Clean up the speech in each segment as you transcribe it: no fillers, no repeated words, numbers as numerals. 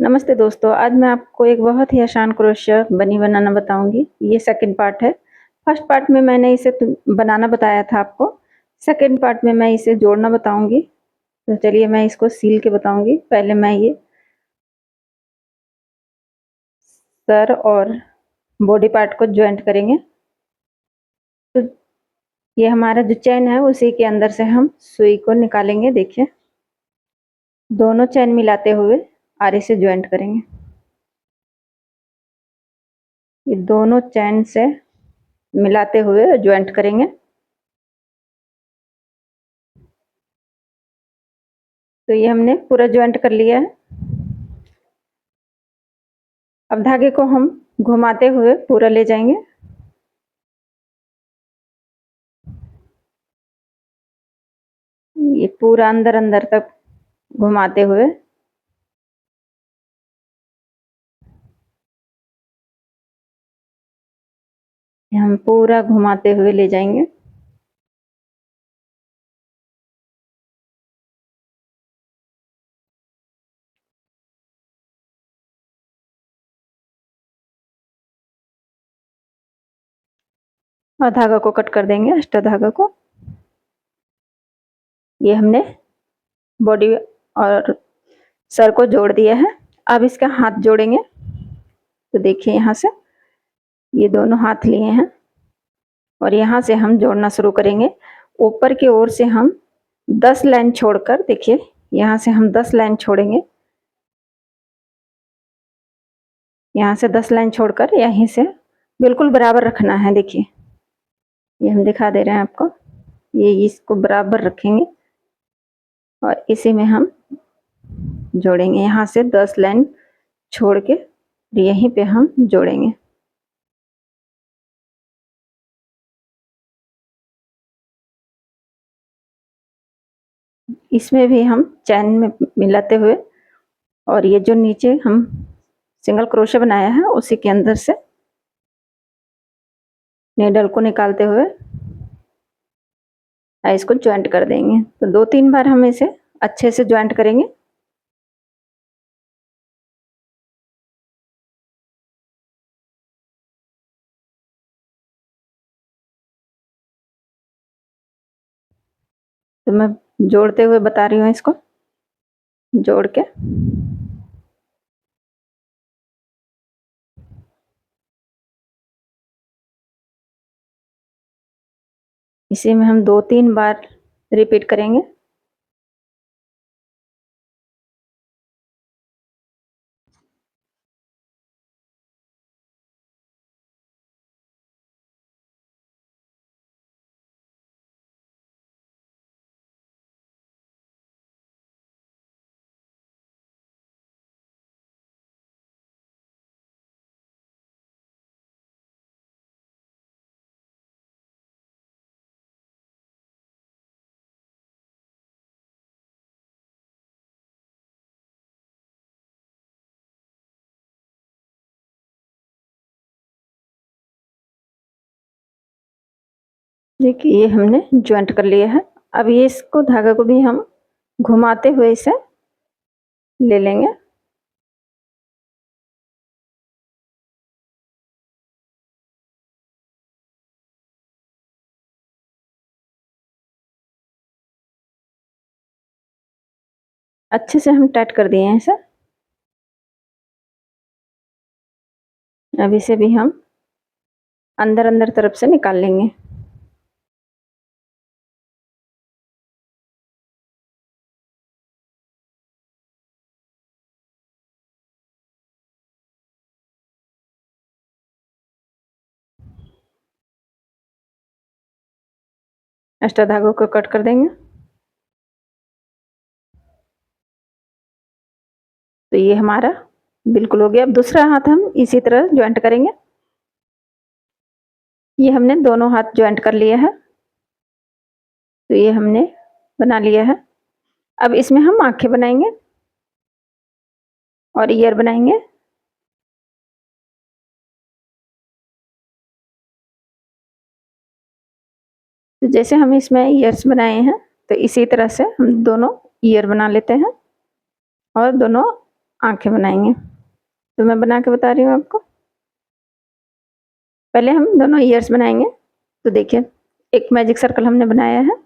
नमस्ते दोस्तों, आज मैं आपको एक बहुत ही आसान क्रोशिया बनी बनाना बताऊंगी। ये सेकंड पार्ट है। फर्स्ट पार्ट में मैंने इसे बनाना बताया था आपको। सेकंड पार्ट में मैं इसे जोड़ना बताऊंगी। तो चलिए मैं इसको सील के बताऊंगी। पहले मैं ये सर और बॉडी पार्ट को ज्वाइंट करेंगे। तो ये हमारा जो चैन है उसी के अंदर से हम सुई को निकालेंगे। देखिए, दोनों चैन मिलाते हुए आरे से ज्वाइंट करेंगे। ये दोनों चैन से मिलाते हुए ज्वाइंट करेंगे। तो ये हमने पूरा ज्वाइंट कर लिया है। अब धागे को हम घुमाते हुए पूरा ले जाएंगे। ये पूरा अंदर अंदर तक घुमाते हुए हम पूरा घुमाते हुए ले जाएंगे। और धागा को कट कर देंगे, एक्स्ट्रा धागा को। ये हमने बॉडी और सर को जोड़ दिया है। अब इसका हाथ जोड़ेंगे। तो देखिए, यहाँ से ये दोनों हाथ लिए हैं और यहाँ से हम जोड़ना शुरू करेंगे। ऊपर की ओर से हम 10 लाइन छोड़कर, देखिए यहाँ से हम 10 लाइन छोड़ेंगे। यहाँ से 10 लाइन छोड़कर यहीं से बिल्कुल बराबर रखना है। देखिए, ये हम दिखा दे रहे हैं आपको। ये इसको बराबर रखेंगे और इसी में हम जोड़ेंगे। यहाँ से 10 लाइन छोड़ के यहीं पे हम जोड़ेंगे। इसमें भी हम चैन में मिलाते हुए और ये जो नीचे हम सिंगल क्रोशे बनाया है उसी के अंदर से नीडल को निकालते हुए इसको ज्वाइंट कर देंगे। तो 2-3 बार हम इसे अच्छे से ज्वाइंट करेंगे। तो मैं जोड़ते हुए बता रही हूँ, इसको जोड़ के इसी में हम 2-3 बार रिपीट करेंगे। देखिए, ये हमने ज्वाइंट कर लिया है। अब ये इसको धागा को भी हम घुमाते हुए इसे ले लेंगे। अच्छे से हम टाइट कर दिए हैं इसे। अब इसे भी हम अंदर अंदर तरफ से निकाल लेंगे। एक्स्ट्रा धागों को कट कर देंगे। तो ये हमारा बिल्कुल हो गया। अब दूसरा हाथ हम इसी तरह ज्वाइंट करेंगे। ये हमने दोनों हाथ ज्वाइंट कर लिया है। तो ये हमने बना लिया है। अब इसमें हम आंखें बनाएंगे और ईयर बनाएंगे। तो जैसे हम इसमें ईयर्स बनाए हैं तो इसी तरह से हम दोनों ईयर बना लेते हैं और दोनों आंखें बनाएंगे। तो मैं बना के बता रही हूँ आपको। पहले हम दोनों ईयर्स बनाएंगे। तो देखिए, एक मैजिक सर्कल हमने बनाया है,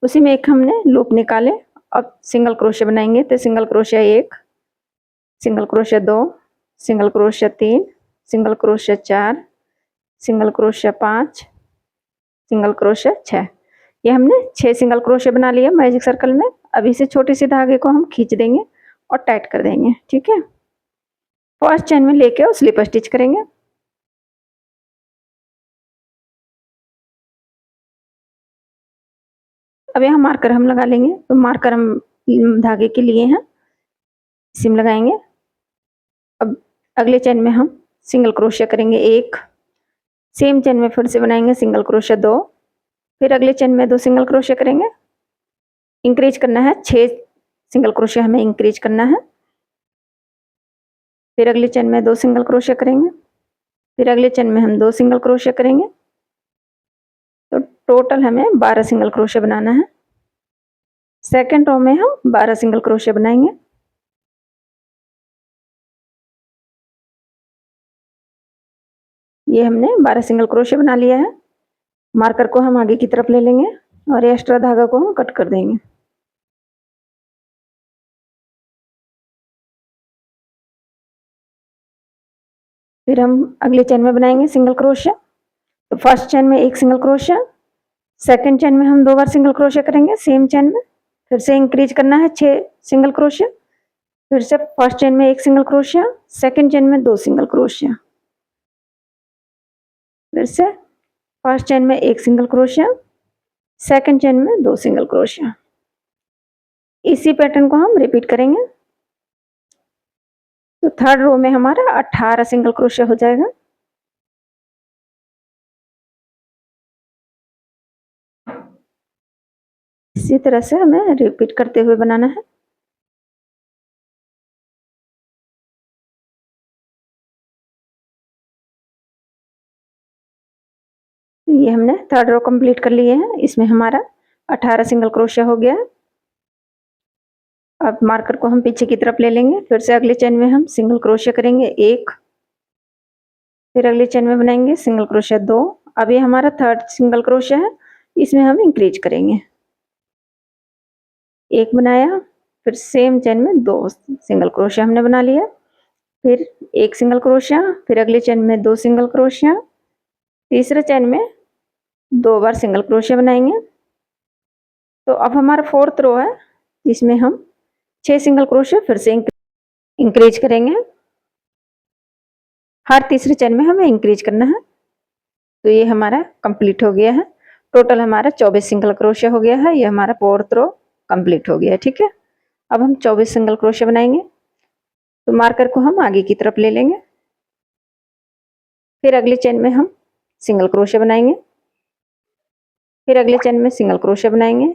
उसी में एक हमने लूप निकाले। अब सिंगल क्रोशे बनाएंगे। तो single crochet 1, single crochet 2, single crochet 3, single crochet 4, single crochet 5, single crochet 6। ये हमने 6 सिंगल क्रोशे बना लिया मैजिक सर्कल में। अब इसे छोटे से धागे को हम खींच देंगे और टाइट कर देंगे। ठीक है, फर्स्ट चेन में लेके और स्लिप स्टिच करेंगे। अब यहाँ मार्कर हम लगा लेंगे। तो मार्कर हम धागे के लिए हैं, सिम लगाएंगे। अब अगले चेन में हम सिंगल क्रोशिया करेंगे 1, सेम चेन में फिर से बनाएंगे सिंगल क्रोशिया 2, फिर अगले चेन में 2 सिंगल क्रोशिया करेंगे। इंक्रीज करना है, 6 सिंगल क्रोशिया हमें इंक्रीज करना है। फिर अगले चेन में 2 सिंगल क्रोशिया करेंगे, फिर अगले चेन में हम 2 सिंगल क्रोशिया करेंगे। तो टोटल हमें 12 सिंगल क्रोशिया बनाना है। सेकेंड रो में हम 12 सिंगल क्रोशिया बनाएंगे। ये हमने 12 सिंगल क्रोशिया बना लिया है। मार्कर को हम आगे की तरफ ले लेंगे और एक्स्ट्रा धागा को हम कट कर देंगे। फिर हम अगले चेन में बनाएंगे सिंगल क्रोशिया। तो फर्स्ट चेन में 1 सिंगल क्रोशिया, सेकंड चेन में हम 2 बार सिंगल क्रोशिया करेंगे सेम चेन में। फिर से इंक्रीज करना है 6 सिंगल क्रोशिया। फिर से फर्स्ट चेन में 1 सिंगल क्रोशिया, सेकंड चेन में 2 सिंगल क्रोशिया। फिर से फर्स्ट चेन में 1 सिंगल क्रोशिया, सेकंड चेन में 2 सिंगल क्रोशिया। इसी पैटर्न को हम रिपीट करेंगे। तो थर्ड रो में हमारा 18 सिंगल क्रोशिया हो जाएगा। इसी तरह से हमें रिपीट करते हुए बनाना है। ये हमने थर्ड रो कंप्लीट कर लिए हैं। इसमें हमारा 18 सिंगल क्रोशिया हो गया है। अब मार्कर को हम पीछे की तरफ ले लेंगे। फिर से अगले चेन में हम सिंगल क्रोशिया करेंगे 1, फिर अगले चेन में बनाएंगे सिंगल क्रोशिया 2। अब ये हमारा थर्ड सिंगल क्रोशिया है, इसमें हम इंक्रीज करेंगे। 1 बनाया, फिर सेम चेन में 2 सिंगल क्रोशिया हमने बना लिया। फिर 1 सिंगल क्रोशिया, फिर अगले चेन में 2 सिंगल क्रोशिया, तीसरे चेन में 2 बार सिंगल क्रोशिया बनाएंगे। तो अब हमारा फोर्थ रो है, जिसमें हम 6 सिंगल क्रोशिया फिर से इंक्रीज करेंगे। हर तीसरे चेन में हमें इंक्रीज करना है। तो ये हमारा कंप्लीट हो गया है। टोटल हमारा 24 सिंगल क्रोशिया हो गया है। ये हमारा फोर्थ रो कंप्लीट हो गया है। ठीक है, अब हम 24 सिंगल क्रोशिया बनाएंगे। तो मार्कर को हम आगे की तरफ ले लेंगे। फिर अगले चेन में हम सिंगल क्रोशिया बनाएंगे, फिर अगले चेन में सिंगल क्रोशिया बनाएंगे,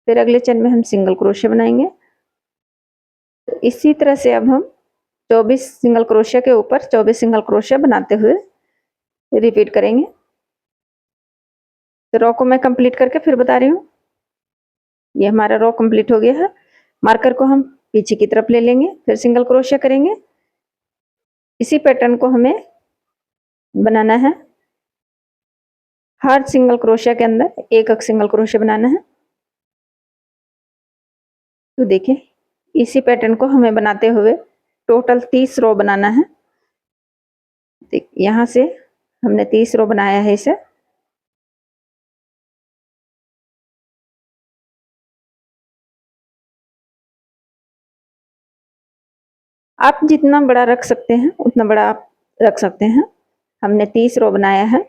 फिर अगले चेन में हम सिंगल क्रोशिया बनाएंगे। तो इसी तरह से अब हम 24 सिंगल क्रोशिया के ऊपर 24 सिंगल क्रोशिया बनाते हुए रिपीट करेंगे। तो रो को मैं कंप्लीट करके फिर बता रही हूँ। ये हमारा रो कंप्लीट हो गया है। मार्कर को हम पीछे की तरफ ले लेंगे, फिर सिंगल क्रोशिया करेंगे। इसी पैटर्न को हमें बनाना है। हर सिंगल क्रोशिया के अंदर एक सिंगल क्रोशिया बनाना है। तो देखिए, इसी पैटर्न को हमें बनाते हुए टोटल 30 रो बनाना है। यहाँ से हमने 30 रो बनाया है इसे। आप जितना बड़ा रख सकते हैं उतना बड़ा आप रख सकते हैं। हमने 30 रो बनाया है,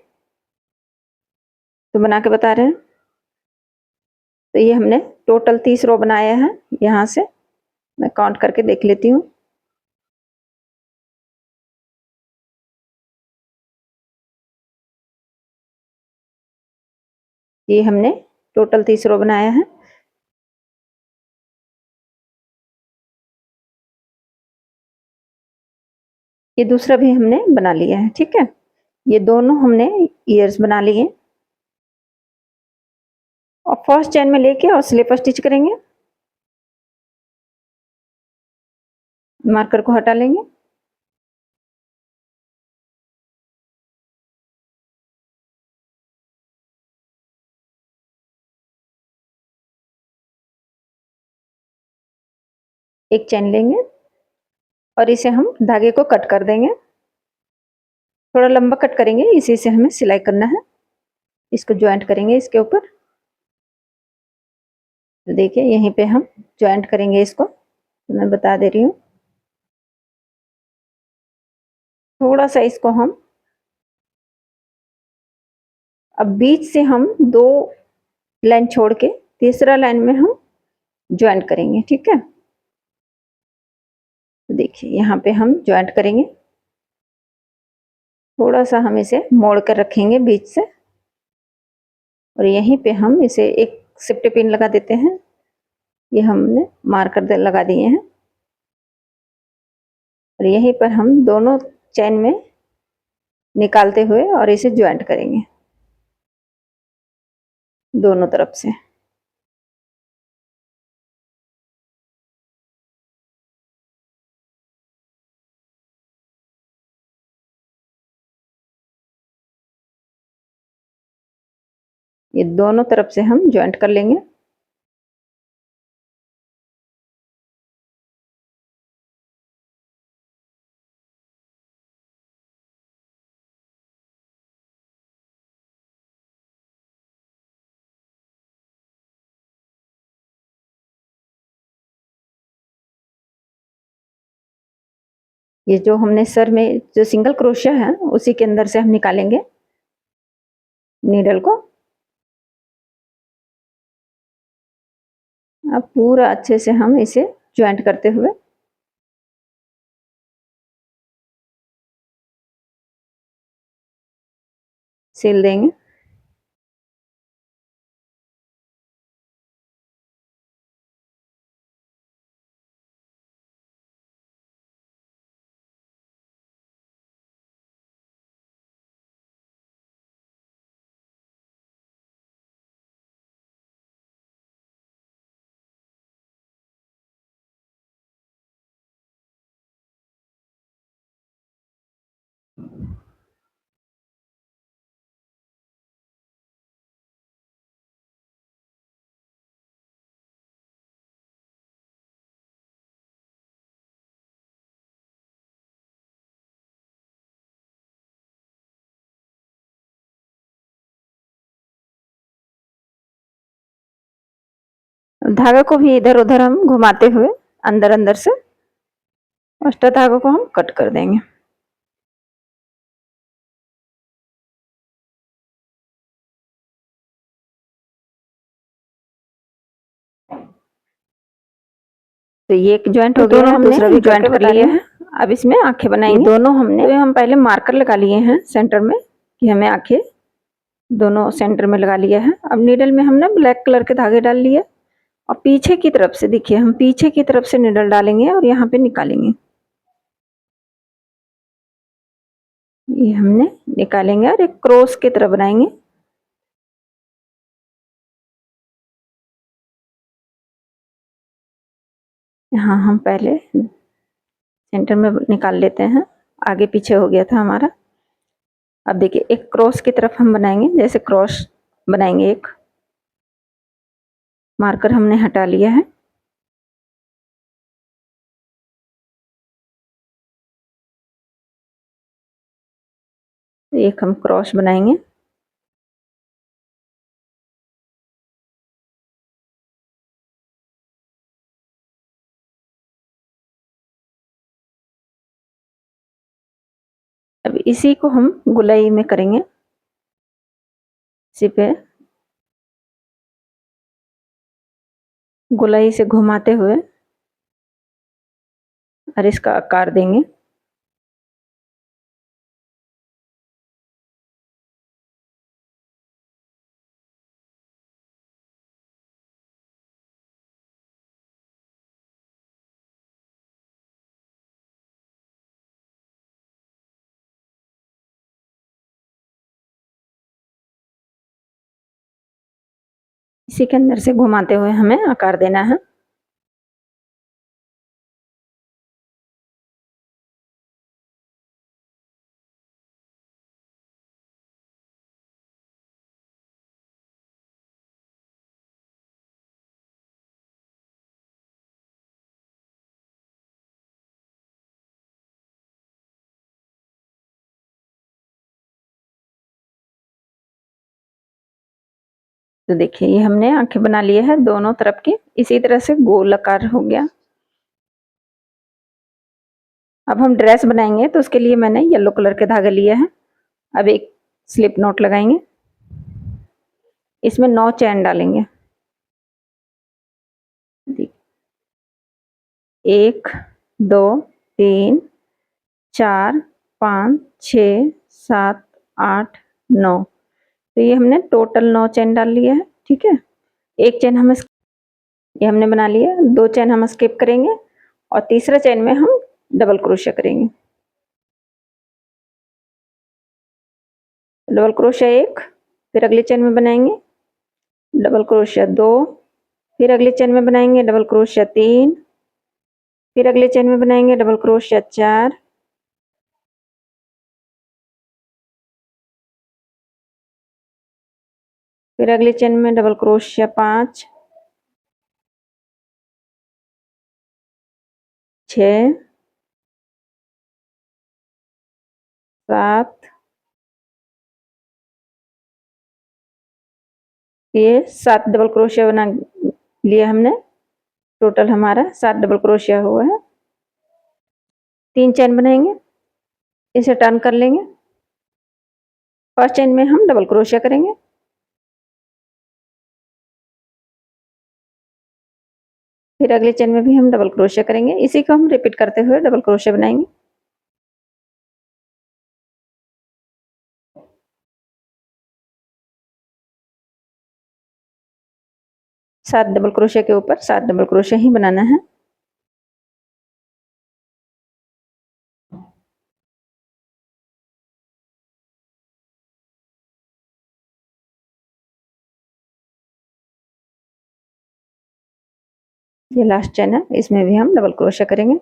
तो बना के बता रहे हैं। तो ये हमने टोटल 30 रो बनाया है। यहाँ से मैं काउंट करके देख लेती हूँ। ये हमने टोटल 30 रो बनाया है। ये दूसरा भी हमने बना लिया है। ठीक है, ये दोनों हमने ईयर्स बना लिए। और फर्स्ट चेन में लेके और स्लिप स्टिच करेंगे। मार्कर को हटा लेंगे। एक चेन लेंगे और इसे हम धागे को कट कर देंगे। थोड़ा लंबा कट करेंगे, इसी से हमें सिलाई करना है। इसको ज्वाइंट करेंगे इसके ऊपर। तो देखिए यहीं पे हम ज्वाइंट करेंगे इसको, तो मैं बता दे रही हूँ। थोड़ा सा इसको हम अब बीच से हम 2 लाइन छोड़ के तीसरा लाइन में हम ज्वाइंट करेंगे, ठीक है। तो देखिए यहाँ पे हम ज्वाइंट करेंगे। थोड़ा सा हम इसे मोड़ कर रखेंगे बीच से, और यहीं पे हम इसे एक सेफ्टी पिन लगा देते हैं। ये हमने मार्कर लगा दिए हैं, और यहीं पर हम दोनों चेन में निकालते हुए और इसे ज्वाइंट करेंगे दोनों तरफ से। ये दोनों तरफ से हम ज्वाइंट कर लेंगे। ये जो हमने सर में जो सिंगल क्रोशिया है उसी के अंदर से हम निकालेंगे नीडल को। अब पूरा अच्छे से हम इसे ज्वाइंट करते हुए सिल देंगे। धागा को भी इधर उधर हम घुमाते हुए अंदर अंदर से एक्स्ट्रा धागों को हम कट कर देंगे। तो ये एक ज्वाइंट हो गया है, दूसरा भी ज्वाइंट कर लिया है। अब इसमें आंखें बनाएंगे। दोनों हमने तो हम पहले मार्कर लगा लिए हैं सेंटर में कि हमें आंखें दोनों सेंटर में लगा लिया है। अब नीडल में हमने ब्लैक कलर के धागे डाल लिए, और पीछे की तरफ से देखिए हम पीछे की तरफ से नीडल डालेंगे और यहाँ पे निकालेंगे। ये हमने निकालेंगे और एक क्रॉस की तरह बनाएंगे। यहाँ हम पहले सेंटर में निकाल लेते हैं, आगे पीछे हो गया था हमारा। अब देखिए एक क्रॉस की तरफ हम बनाएंगे, जैसे क्रॉस बनाएंगे। एक मार्कर हमने हटा लिया है। एक हम क्रॉस बनाएंगे। अब इसी को हम गुलाई में करेंगे। इसी पे गुलाई से घुमाते हुए और इसका आकार देंगे। इसी के अंदर से घुमाते हुए हमें आकार देना है। तो देखिए ये हमने आंखें बना लिए है दोनों तरफ की। इसी तरह से गोल आकार हो गया। अब हम ड्रेस बनाएंगे तो उसके लिए मैंने येलो कलर के धागे लिए हैं। अब एक स्लिप नॉट लगाएंगे, इसमें 9 चैन डालेंगे। 1 2 3 4 5 6 7 8 9। तो ये हमने टोटल 9 चैन डाल लिया है। ठीक है, एक चैन हम ये हमने बना लिया, 2 चैन हम स्किप करेंगे और तीसरा चैन में हम डबल क्रोशिया करेंगे। डबल क्रोशिया 1, फिर अगले चैन में बनाएंगे डबल क्रोशिया 2, फिर अगले चैन में बनाएंगे डबल क्रोशिया 3, फिर अगले चैन में बनाएंगे डबल क्रोशिया 4, फिर अगले चैन में डबल क्रोशिया 5 6 7, ये 7 डबल क्रोशिया बना लिया हमने। टोटल हमारा 7 डबल क्रोशिया हुआ है। 3 चैन बनाएंगे, इसे टर्न कर लेंगे। फर्स्ट चैन में हम डबल क्रोशिया करेंगे, फिर अगले चैन में भी हम डबल क्रोशिया करेंगे। इसी को हम रिपीट करते हुए डबल क्रोशिया बनाएंगे। सात डबल क्रोशिया के ऊपर 7 डबल क्रोशिया ही बनाना है। ये लास्ट चैन है, इसमें भी हम डबल क्रोशिया करेंगे। तो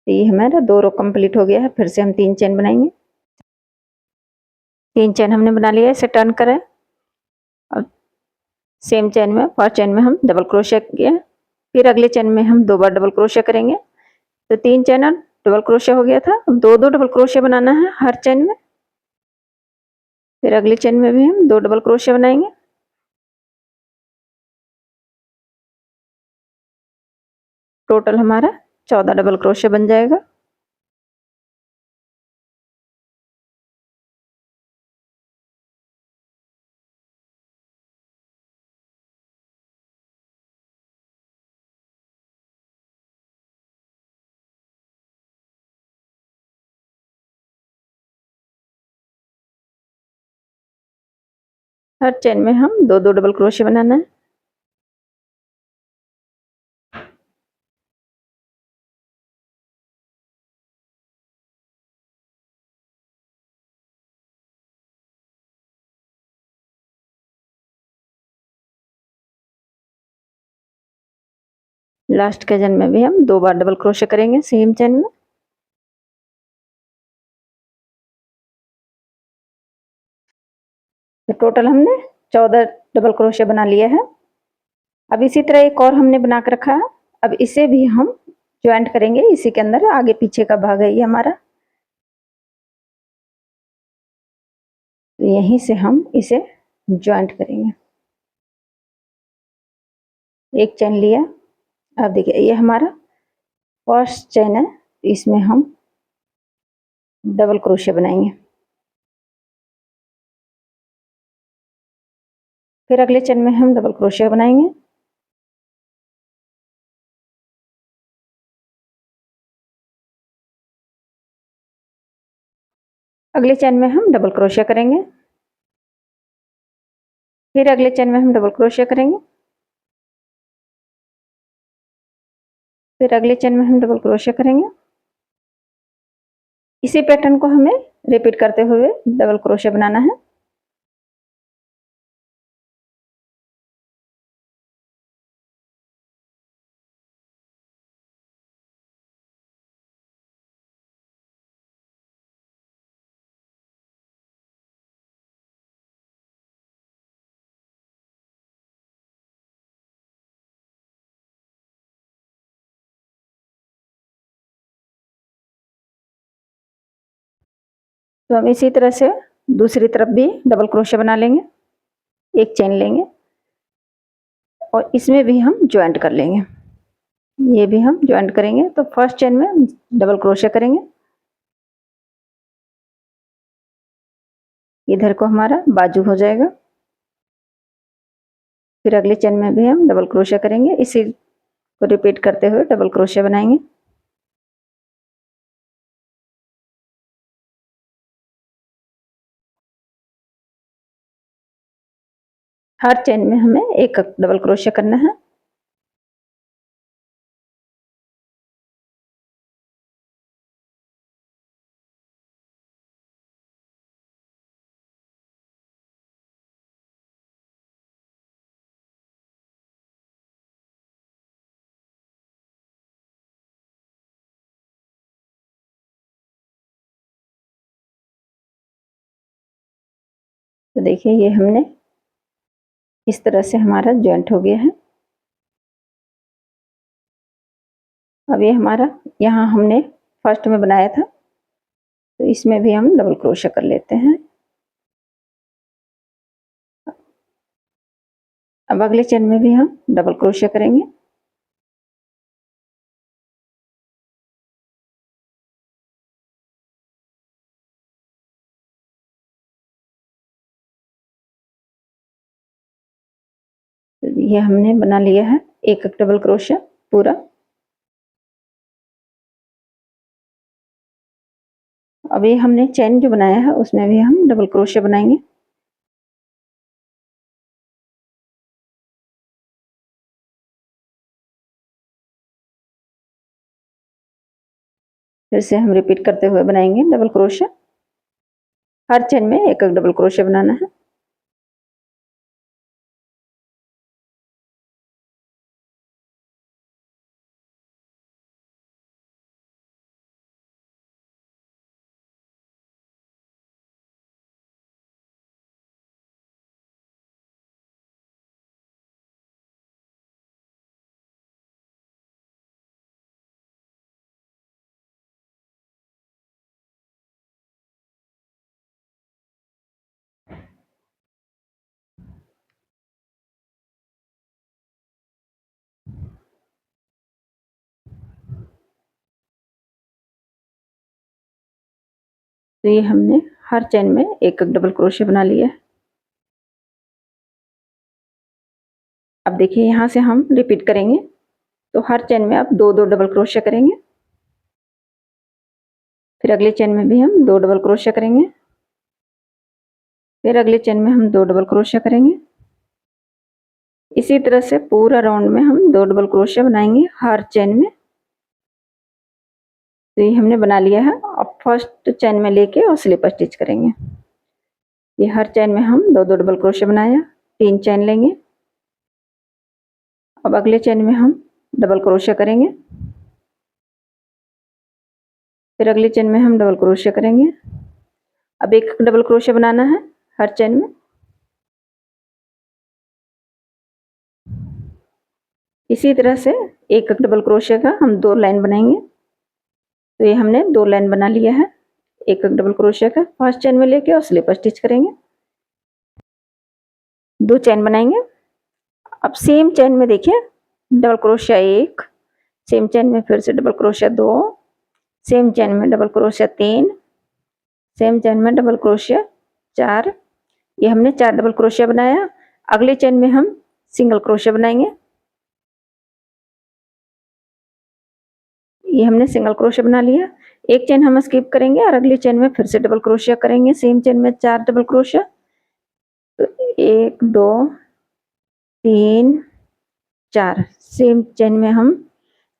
ये हमारा 2 रो कंप्लीट हो गया है। फिर से हम 3 चैन बनाएंगे। 3 चैन हमने बना लिया, इसे टर्न करें। अब सेम चैन में फर्स्ट चैन में हम डबल क्रोशिया किए, फिर अगले चैन में हम 2 बार डबल क्रोशिया करेंगे। तो 3 चैन डबल क्रोशिया हो गया था। अब 2 डबल क्रोशिया बनाना है हर चैन में। फिर अगले चैन में भी हम 2 डबल क्रोशिया बनाएंगे। टोटल हमारा 14 डबल क्रोशिया बन जाएगा। हर चैन में हम 2 डबल क्रोशिया बनाना है। लास्ट के चैन में भी हम 2 बार डबल क्रोशिया करेंगे सेम चैन में। तो टोटल हमने 14 डबल क्रोशिया बना लिया है। अब इसी तरह एक और हमने बना के रखा है। अब इसे भी हम ज्वाइंट करेंगे। इसी के अंदर आगे पीछे का भाग है ये हमारा। तो यहीं से हम इसे ज्वाइंट करेंगे। एक चैन लिया। अब देखिए ये हमारा फर्स्ट चैन है, इसमें हम डबल क्रोशिया बनाएंगे। फिर अगले चैन में हम डबल क्रोशिया बनाएंगे। अगले चैन में हम डबल क्रोशिया करेंगे। फिर अगले चैन में हम डबल क्रोशिया करेंगे। फिर अगले चैन में हम डबल क्रोशिया करेंगे। इसी पैटर्न को हमें रिपीट करते हुए डबल क्रोशिया बनाना है। तो हम इसी तरह से दूसरी तरफ भी डबल क्रोशिया बना लेंगे। एक चेन लेंगे और इसमें भी हम ज्वाइंट कर लेंगे। ये भी हम ज्वाइंट करेंगे। तो फर्स्ट चेन में डबल क्रोशे करेंगे, इधर को हमारा बाजू हो जाएगा। फिर अगले चेन में भी हम डबल क्रोशे करेंगे, इसी को रिपीट करते हुए डबल क्रोशे बनाएंगे। हर चेन में हमें एक डबल क्रोशे करना है। तो देखिए ये हमने इस तरह से हमारा ज्वाइंट हो गया है। अब ये हमारा यहाँ हमने फर्स्ट में बनाया था, तो इसमें भी हम डबल क्रोशे कर लेते हैं। अब अगले चेन में भी हम डबल क्रोशे करेंगे। तो ये हमने बना लिया है एक डबल क्रोशे पूरा। अब ये हमने चेन जो बनाया है उसमें भी हम डबल क्रोशे बनाएंगे। फिर से हम रिपीट करते हुए बनाएंगे डबल क्रोशे। हर चेन में एक डबल क्रोशे बनाना है। तो ये हमने हर चेन में एक डबल क्रोशे बना लिया है। अब देखिए यहाँ से हम रिपीट करेंगे, तो हर चेन में अब दो दो डबल क्रोशे करेंगे। फिर अगले चेन में भी हम दो डबल क्रोशे करेंगे। फिर अगले चेन में हम दो डबल क्रोशे करेंगे। इसी तरह से पूरा राउंड में हम दो डबल क्रोशे बनाएंगे हर चेन में। तो ये हमने बना लिया है। अब फर्स्ट चेन में लेके और स्लिप स्टिच करेंगे। ये हर चेन में हम दो दो डबल क्रोशे बनाया, 3 चेन लेंगे। अब अगले चेन में हम डबल क्रोशे करेंगे। फिर अगले चेन में हम डबल क्रोशे करेंगे। अब एक डबल क्रोशे बनाना है हर चेन में। इसी तरह से एक डबल क्रोशे का हम 2 लाइन बनाएंगे। तो ये हमने 2 लाइन बना लिया है एक डबल क्रोशे का। फर्स्ट चेन में लेके और स्लिप स्टिच करेंगे, 2 चेन बनाएंगे। अब सेम चेन में देखिए डबल क्रोशिया 1, सेम चेन में फिर से डबल क्रोशिया 2, सेम चेन में डबल क्रोशिया 3, सेम चेन में डबल क्रोशिया 4। ये हमने 4 डबल क्रोशिया बनाया। अगले चेन में हम सिंगल क्रोशिया बनाएंगे। ये हमने सिंगल क्रोशिया बना लिया। एक चेन हम स्किप करेंगे और अगली चेन में फिर से डबल क्रोशिया करेंगे। सेम चेन में 4 डबल क्रोशिया। तो 1 2 3 4, सेम चेन में हम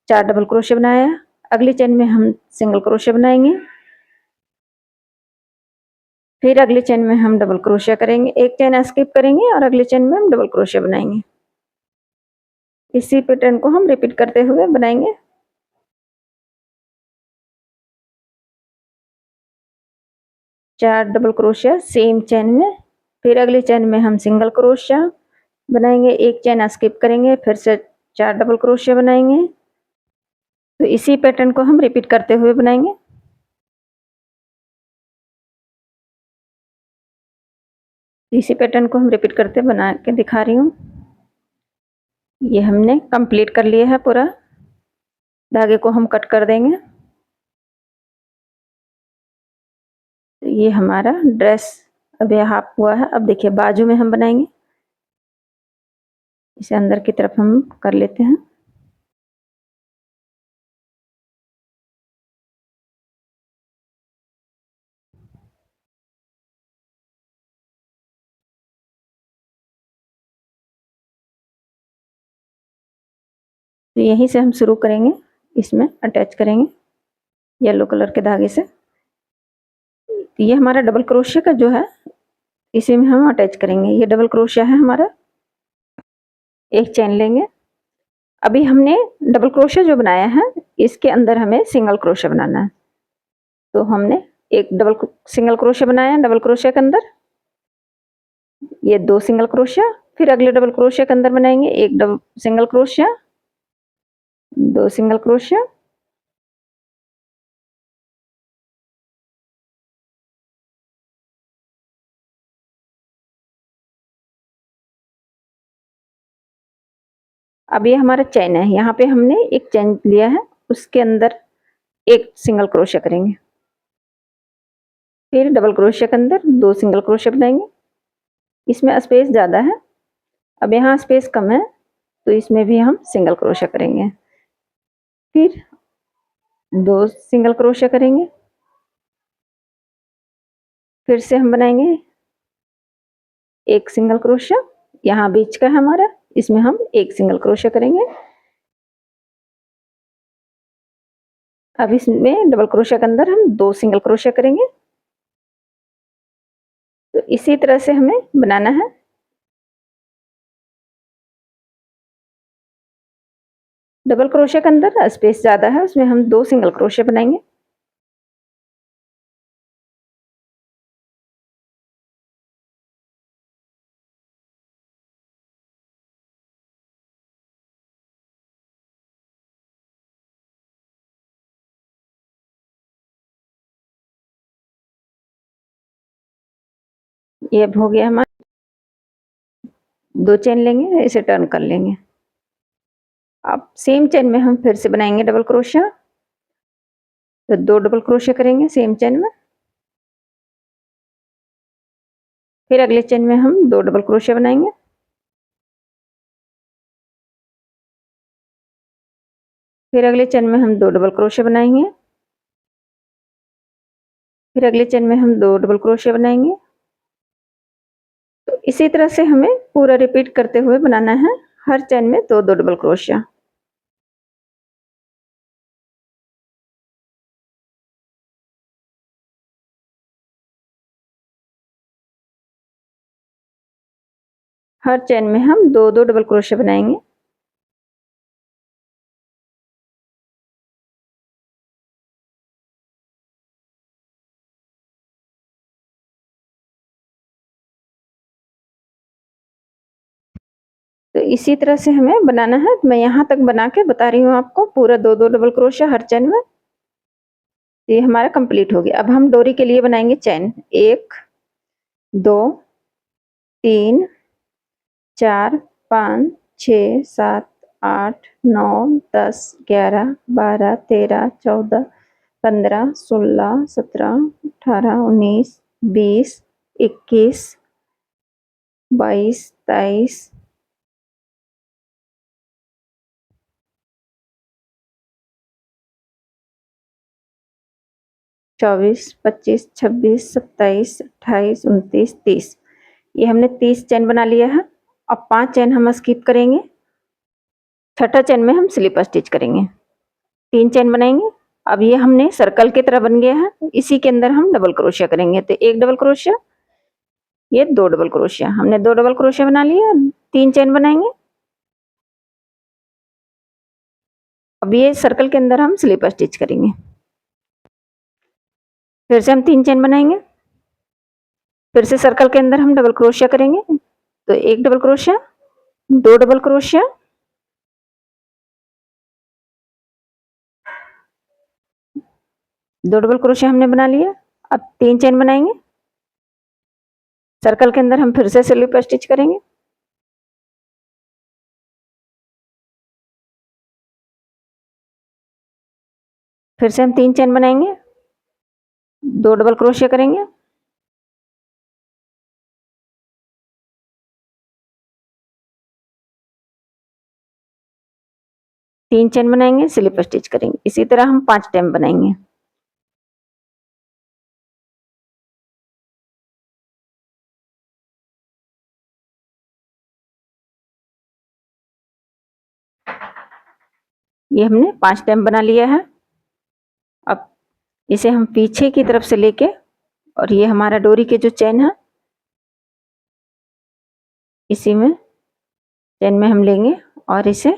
4 डबल क्रोशिया बनाया। अगली चेन में हम सिंगल क्रोशिया बनाएंगे। फिर अगले चेन में हम डबल क्रोशिया करेंगे, एक चेन स्किप करेंगे और अगले चेन में हम डबल क्रोशिया बनाएंगे। इसी पैटर्न को हम रिपीट करते हुए बनाएंगे। चार डबल क्रोशिया सेम चेन में। फिर अगले चेन में हम सिंगल क्रोशिया बनाएंगे, एक चेन स्किप करेंगे, फिर से 4 डबल क्रोशिया बनाएंगे। तो इसी पैटर्न को हम रिपीट करते हुए बनाएंगे। इसी पैटर्न को हम रिपीट करते बना के दिखा रही हूँ। ये हमने कंप्लीट कर लिया है पूरा, धागे को हम कट कर देंगे। तो ये हमारा ड्रेस अब ये हाफ हुआ है। अब देखिए बाजू में हम बनाएंगे, इसे अंदर की तरफ हम कर लेते हैं। तो यहीं से हम शुरू करेंगे, इसमें अटैच करेंगे येलो कलर के धागे से। तो ये हमारा डबल क्रोशिया का जो है, इसी में हम अटैच करेंगे। ये डबल क्रोशिया है हमारा। एक चेन लेंगे। अभी हमने डबल क्रोशिया जो बनाया है, इसके अंदर हमें सिंगल क्रोशिया बनाना है। तो हमने एक सिंगल क्रोशिया बनाया डबल क्रोशिया के अंदर, ये 2 सिंगल क्रोशिया। फिर अगले डबल क्रोशिया के अंदर बनाएंगे एक double single crochet, 2 single crochet. अब ये हमारा चेन है, यहाँ पे हमने एक चेन लिया है, उसके अंदर एक सिंगल क्रोशिया करेंगे। फिर डबल क्रोशिया के अंदर 2 सिंगल क्रोशिया बनाएंगे। इसमें स्पेस ज़्यादा है, अब यहाँ स्पेस कम है, तो इसमें भी हम सिंगल क्रोशिया करेंगे। फिर 2 सिंगल क्रोशिया करेंगे। फिर से हम बनाएंगे एक सिंगल क्रोशिया, यहाँ बीच का है हमारा, इसमें हम एक सिंगल क्रोशिया करेंगे। अब इसमें डबल क्रोशिया के अंदर हम 2 सिंगल क्रोशिया करेंगे। तो इसी तरह से हमें बनाना है। डबल क्रोशिया के अंदर स्पेस ज़्यादा है, उसमें हम 2 सिंगल क्रोशिया बनाएंगे। ये अब हो गया हमारा। 2 चेन लेंगे, इसे टर्न कर लेंगे। अब सेम चेन में हम फिर से बनाएंगे डबल क्रोशिया। तो 2 डबल क्रोशिया करेंगे सेम चेन में। फिर अगले चेन में हम 2 डबल क्रोशिया बनाएंगे। फिर अगले चेन में हम 2 डबल क्रोशिया बनाएंगे। फिर अगले चेन में हम 2 डबल क्रोशिया बनाएंगे। तो इसी तरह से हमें पूरा रिपीट करते हुए बनाना है, हर चेन में 2-2 डबल क्रोशिया। हर चेन में हम 2-2 डबल क्रोशिया बनाएंगे। तो इसी तरह से हमें बनाना है। मैं यहाँ तक बना के बता रही हूँ आपको, पूरा 2-2 डबल क्रोशिया हर चेन में। ये हमारा कंप्लीट हो गया। अब हम डोरी के लिए बनाएंगे चेन। 1 2 3 4 5 6 7 8 9 10 11 12 13 14 15 16 17 18 19 20 21 22 23 24 25 26 27 28 29 30। ये हमने 30 चेन बना लिया है। अब 5 चेन हम स्किप करेंगे, छठा चेन में हम स्लिप स्टिच करेंगे। 3 चेन बनाएंगे। अब ये हमने सर्कल की तरह बन गया है, इसी के अंदर हम डबल क्रोशिया करेंगे। तो 1 डबल क्रोशिया, ये 2 डबल क्रोशिया, हमने 2 डबल क्रोशिया बना लिया। 3 चेन बनाएंगे। अब ये सर्कल के अंदर हम स्लिप स्टिच करेंगे। फिर से हम 3 चेन बनाएंगे। फिर से सर्कल के अंदर हम डबल क्रोशिया करेंगे। तो 1 double crochet, 2 double crochet, 2 double crochet हमने बना लिया। अब 3 चेन बनाएंगे। सर्कल के अंदर हम फिर से स्लिप स्टिच करेंगे। फिर से हम 3 चेन बनाएंगे, 2 डबल क्रोशिया करेंगे, तीन चेन बनाएंगे, स्लिप स्टिच करेंगे। इसी तरह हम 5 टाइम बनाएंगे। ये हमने 5 टाइम बना लिया है। अब इसे हम पीछे की तरफ से लेके, और ये हमारा डोरी के जो चेन है, इसी में चेन में हम लेंगे और इसे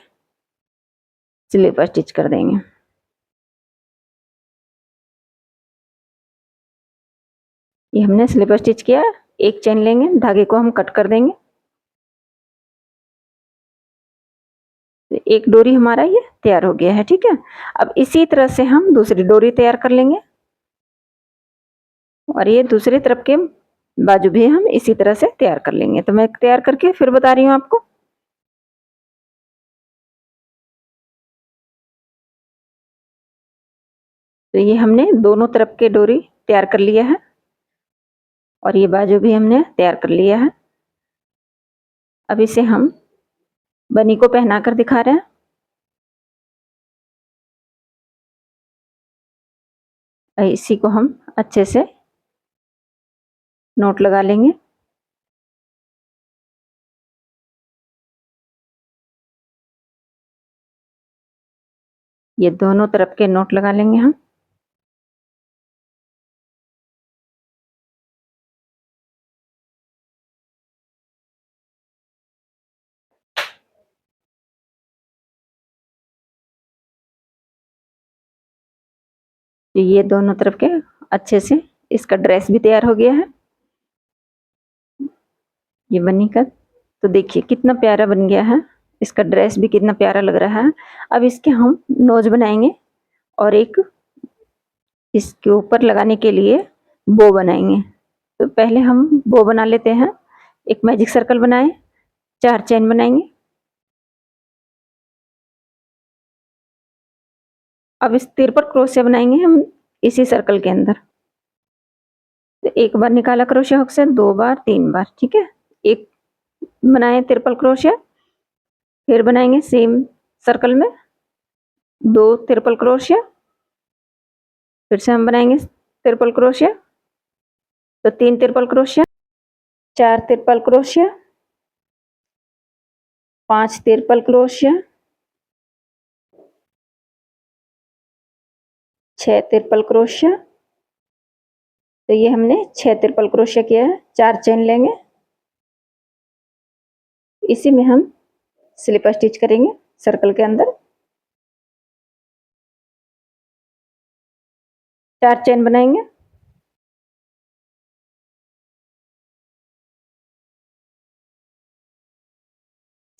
स्लिप स्टिच कर देंगे। ये हमने स्लिप स्टिच किया। एक चेन लेंगे, धागे को हम कट कर देंगे। एक डोरी हमारा ये तैयार हो गया है, ठीक है। अब इसी तरह से हम दूसरी डोरी तैयार कर लेंगे, और ये दूसरी तरफ के बाजू भी हम इसी तरह से तैयार कर लेंगे। तो मैं तैयार करके फिर बता रही हूँ आपको। तो ये हमने दोनों तरफ के डोरी तैयार कर लिया है, और ये बाजू भी हमने तैयार कर लिया है। अब इसे हम बनी को पहना कर दिखा रहे हैं। इसी को हम अच्छे से नोट लगा लेंगे। ये दोनों तरफ के नोट लगा लेंगे हम। तो ये दोनों तरफ के अच्छे से, इसका ड्रेस भी तैयार हो गया है, ये बनी का। तो देखिए कितना प्यारा बन गया है, इसका ड्रेस भी कितना प्यारा लग रहा है। अब इसके हम नोज बनाएंगे, और एक इसके ऊपर लगाने के लिए बो बनाएंगे। तो पहले हम बो बना लेते हैं। एक मैजिक सर्कल बनाए, 4 चेन बनाएंगे। अब इस तीर पर क्रोशिया बनाएंगे हम इसी सर्कल के अंदर। तो एक बार निकाला क्रोशिया हुक से, 2 बार, 3 बार, ठीक है। एक बनाए ट्रिपल क्रोशिया, फिर बनाएंगे सेम सर्कल में 2 ट्रिपल क्रोशिया, फिर से हम बनाएंगे ट्रिपल क्रोशिया, तो 3 triple crochet, 4 triple crochet, 5 triple crochet, 6 triple crochet. तो ये हमने 6 ट्रिपल क्रोशिया किया है। 4 चेन लेंगे, इसी में हम स्लिप स्टिच करेंगे सर्कल के अंदर। 4 चेन बनाएंगे,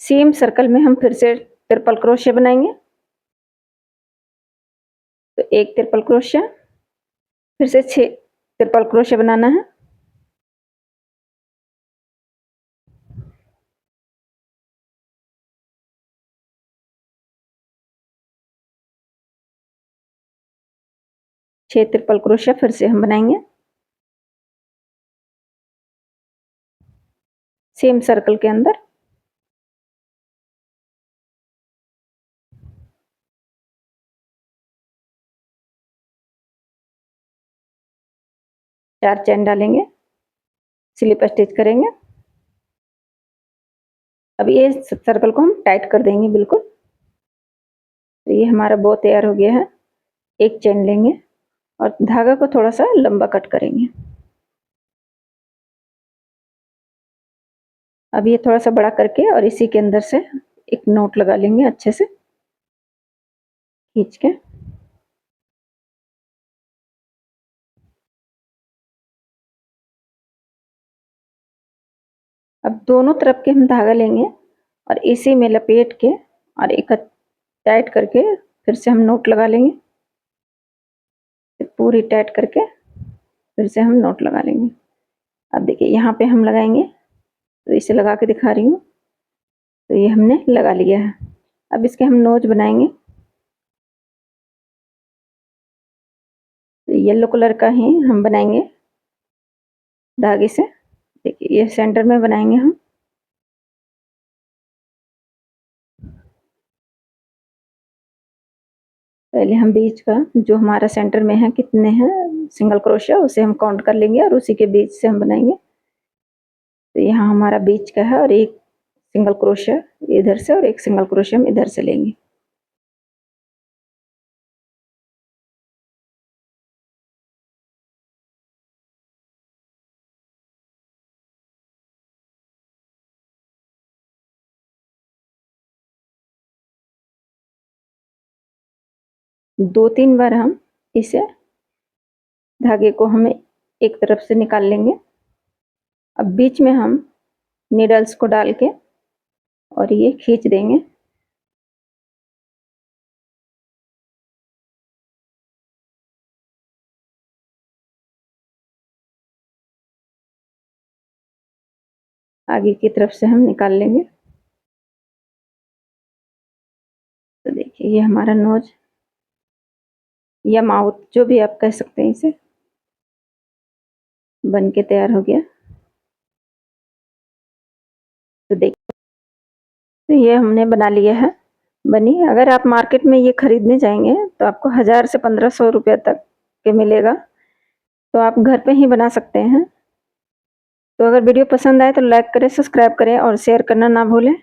सेम सर्कल में हम फिर से ट्रिपल क्रोशिया बनाएंगे। तो एक ट्रिपल क्रोशिया, फिर से 6 ट्रिपल क्रोशिया बनाना है। छह ट्रिपल क्रोशिया फिर से हम बनाएंगे सेम सर्कल के अंदर। चार चेन डालेंगे, स्लिप स्टिच करेंगे। अब ये सर्कल को हम टाइट कर देंगे बिल्कुल। तो ये हमारा बो तैयार हो गया है। एक चेन लेंगे और धागा को थोड़ा सा लंबा कट करेंगे। अब ये थोड़ा सा बड़ा करके, और इसी के अंदर से एक नोट लगा लेंगे अच्छे से खींच के। अब दोनों तरफ के हम धागा लेंगे और इसी में लपेट के, और एक टाइट करके फिर से हम नोट लगा लेंगे। पूरी टाइट करके फिर से हम नोट लगा लेंगे। अब देखिए यहाँ पे हम लगाएंगे, तो इसे लगा के दिखा रही हूँ। तो ये हमने लगा लिया है। अब इसके हम नोज बनाएंगे। तो येलो कलर का ही हम बनाएंगे धागे से। देखिए ये सेंटर में बनाएंगे हम। पहले हम बीच का जो हमारा सेंटर में है कितने हैं सिंगल क्रोशिया, उसे हम काउंट कर लेंगे और उसी के बीच से हम बनाएंगे। तो यहाँ हमारा बीच का है और एक सिंगल क्रोशिया इधर से और एक सिंगल क्रोशिया हम इधर से लेंगे। दो तीन बार हम इसे धागे को हमें एक तरफ से निकाल लेंगे। अब बीच में हम नीडल्स को डाल के और ये खींच देंगे। आगे की तरफ से हम निकाल लेंगे। तो देखिए ये हमारा नोज या माउथ जो भी आप कह सकते हैं इसे बन के तैयार हो गया। तो देखिए तो ये हमने बना लिया है बनी। अगर आप मार्केट में ये खरीदने जाएंगे तो आपको 1000 से 1500 रुपये तक के मिलेगा। तो आप घर पे ही बना सकते हैं। तो अगर वीडियो पसंद आए तो लाइक करें, सब्सक्राइब करें और शेयर करना ना भूलें।